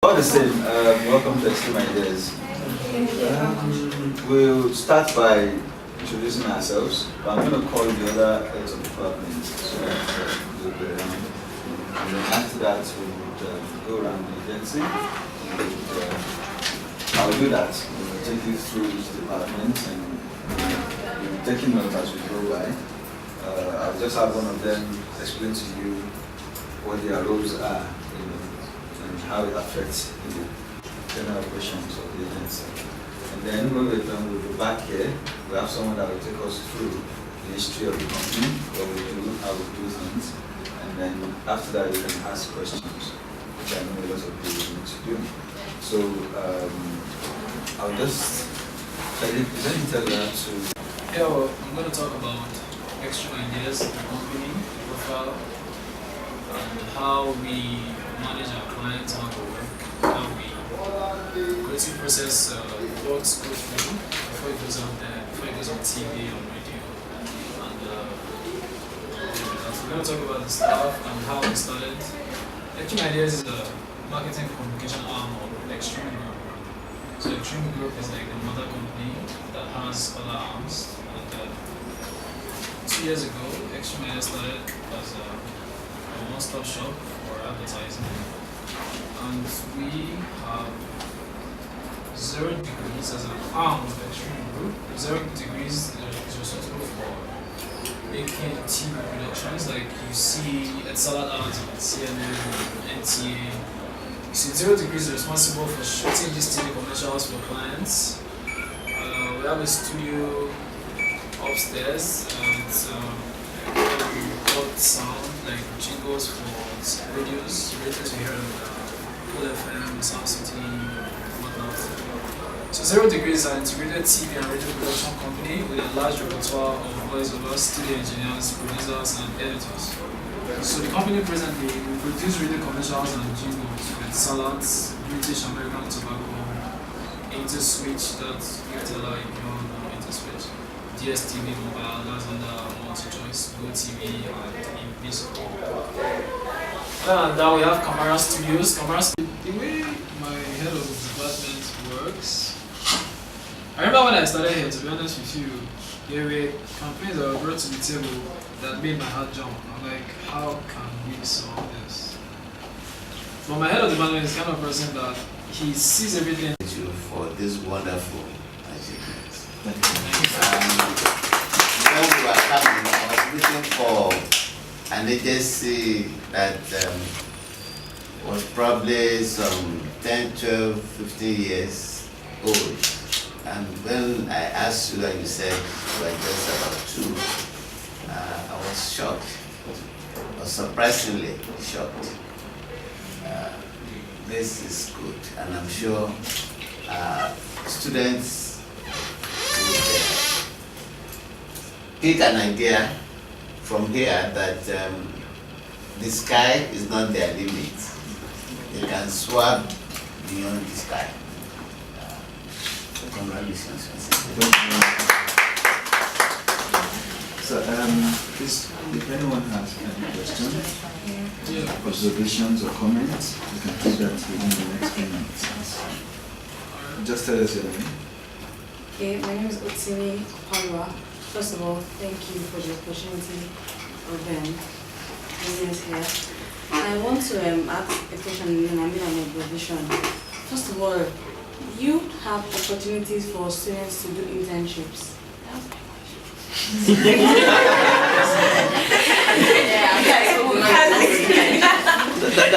All the same, welcome to X3M Ideas. We'll start by introducing ourselves, but I'm going to call the other heads of departments so that we'll go around. And then after that, we would go around the agency. I'll do that. We'll take you through each department and we'll be taking notes as we go by. I'll just have one of them explain to you what their roles are and how it affects the general operations of the agency. And then when we're done, we'll be back here. We have someone that will take us through the history of the company, what we do, how we do things. And then after that, you can ask questions, which I know a lot of people need to do. So I'll just tell you, is there anything tell you to? Yeah, well, I'm going to talk about X3M Ideas, the company, the profile, and how we manage our clients, how we work, how we creative process works go through before it goes out there, before it goes on TV, on radio, and we're going to talk about the staff and how we started. X3M Ideas is a marketing communication arm of X3M Group. So X3M Group is like the mother company that has other arms. And 2 years ago, X3M Ideas started as a one-stop shop for advertising. And we have 0 degrees as an arm of X3M Group. 0 degrees is responsible for making TV productions like you see at Salad Ads on CNN, NTA. So 0 degrees is responsible for shooting these TV commercials for clients. We have a studio upstairs and we record sound like jingles for radios we hear on Cool FM, Sound City, whatnot. So 0 degrees is an integrated TV and radio production company with a large repertoire of voiceovers, studio engineers, producers, and editors. So the company presently we produce radio commercials and jingles with salads, British American tobacco, Interswitch, that's Utella, Interswitch, DSTV mobile, that's under multi-choice, GoTV, and Invisible. And now we have Camara Studios. The way my head of department works, I remember when I started here, to be honest with you, there were campaigns that were brought to the table that made my heart jump. I'm like, how can we solve this? But my head of department is kind of a person that he sees everything. Thank you for this wonderful achievement. When we were coming, I was looking for an agency that was probably some 10, 12, 15 years old. And when I asked you and you said you were just about 2, I was shocked. I was surprisingly shocked. This is good, and I'm sure students would pick an idea from here that the sky is not their limit. They can soar beyond the sky. Congratulations. So, please, if anyone has any questions, observations or comments, you can do that within the next few minutes. Just tell us your name. Okay, my name is Otsini Oparwa. First of all, thank you for the opportunity of being here. I want to ask a question and I mean an observation. First of all, you have opportunities for students to do internships.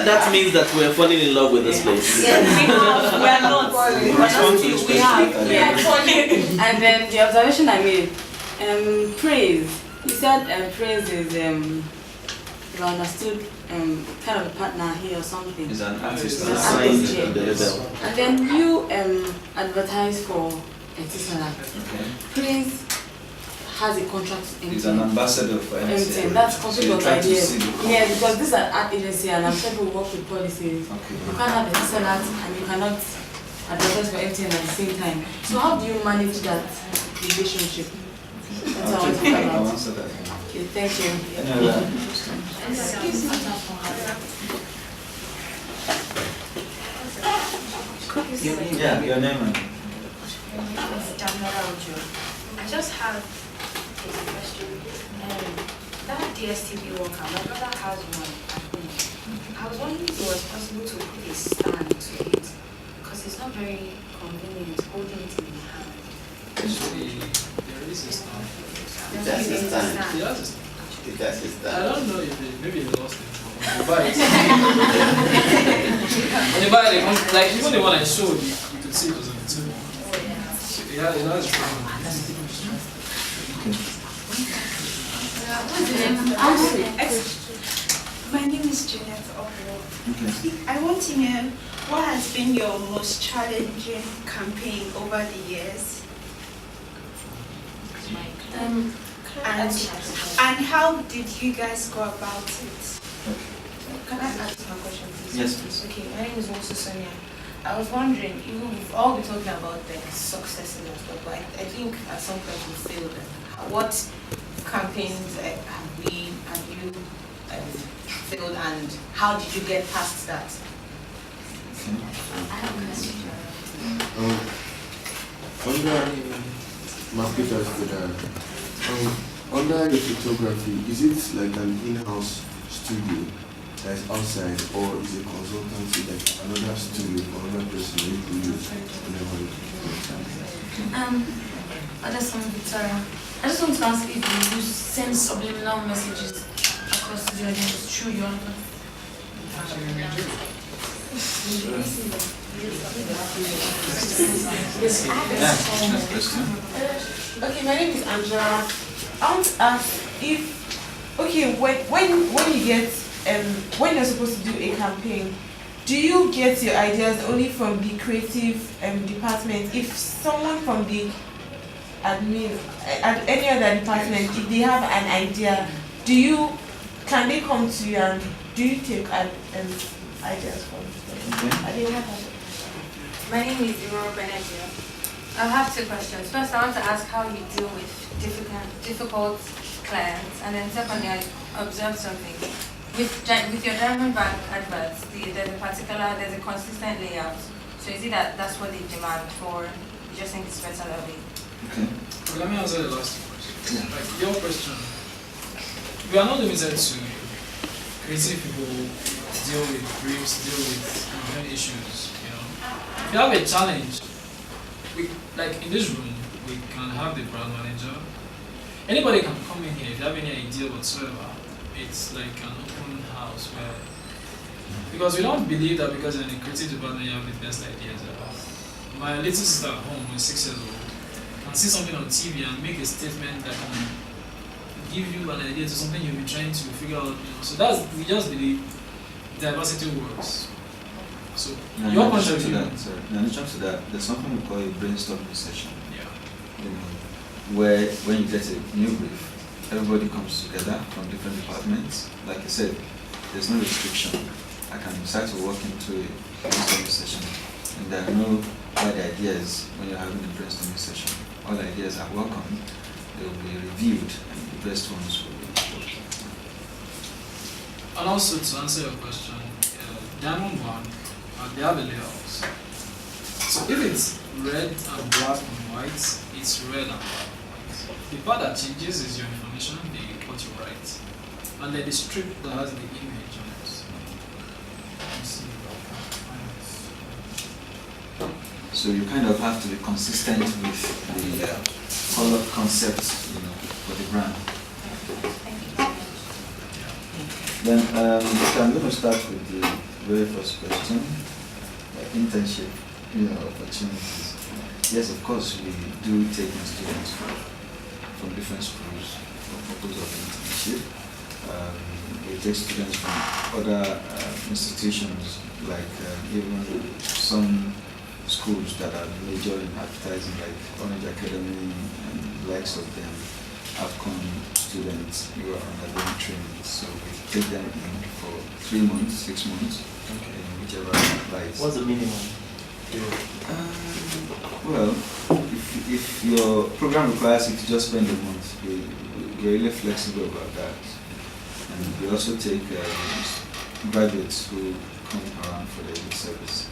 That means that we're falling in love with this place. Yes, we are not. We have. Yeah. And then the observation I made, praise. You said praise is, if I understood, kind of a partner here or something. Is an artist assigned to the label. And then you advertise for Etisalat. Okay. Praise has a contract with He's an ambassador for MTN. That's completely what I did. idea. Yeah, because this is an art agency and I'm sure people work with policies. Okay. You can't have Etisalat and you cannot advertise for MTN at the same time. So how do you manage that relationship? That's how I want to find I'll out. answer that. Okay, thank you. Any other questions? Excuse me. Yeah, your name and I just have a question. That DSTV worker, my brother has one at home. I was wondering if it was possible to put a stand to it, because it's not very convenient holding it in the hand. Actually, there is a stand. It has a stand. He has a stand. It has a I stand. don't know if maybe they lost it. When you buy it, when you buy it, like even the one I showed, you could see it was on the table. Yeah, it has a problem. My name is Juliet Okoro. okay. I want to know what has been your most challenging campaign over the years, and how did you guys go about it? Can I ask my question, please? Yes, please. Okay, my name is also Sonia. I was wondering, even we've all been talking about the successes and stuff, but I think at some point we failed. What campaigns have you failed, and how did you get past that? Under marketers under the photography, is it like an in-house studio that is outside, or is a consultancy like another studio or another person you could use whenever you I just want Victoria. I just want to ask if you send subliminal messages across to the audience through your Okay, my name is Angela. I want to ask if, okay, when you get when you're supposed to do a campaign, do you get your ideas only from the creative department? If someone from the admin at any other department, if they have an idea, can they come to you and do you take ideas from them? My name is Imoro Benedict. I have two questions. First, I want to ask how you deal with difficult clients, and then secondly, I observed something. With your Diamond Bank adverts, there's a consistent layout. So is it that's what they demand, or you just think it's better that way? Okay. Okay, let me answer the last question. Like your question, we are not limited to creative people deal with briefs, deal with many issues. If you have a challenge, like in this room, we can have the brand manager. Anybody can come in here if you have any idea whatsoever. It's like an open house where, because we don't believe that because you're in the creative department you have the best ideas ever. My little sister at home, who's 6 years old, can see something on TV and make a statement that can give you an idea to something you've been trying to figure out. So we just believe diversity works. So In your point addition of to view. that, in addition to that, there's something we call a brainstorming session. Yeah. Where when you get a new brief, everybody comes together from different departments. Like I said, there's no restriction. I can decide to walk into a brainstorming session, and there are no bad ideas when you're having a brainstorming session. All ideas are welcome. They will be reviewed, and the best ones will be chosen. And also to answer your question, Diamond Bank, they have a layout. So if it's red and black and white, it's red and black. The part that changes is your information, what you write, and then the strip that has the image on it. So you kind of have to be consistent with the color concept, for the brand. Then so I'm going to start with the very first question, internship, opportunities. Yes, of course, we do take in students from different schools for purpose of internship. We take students from other institutions, like even some schools that are major in advertising, like Orange Academy and likes of them, have come students who are undergoing training. So we take them in for 3 months, 6 months, whichever applies. What's the minimum? Well, if your program requires you to just spend a month, we're really flexible about that. And we also take graduates who come around for the youth service.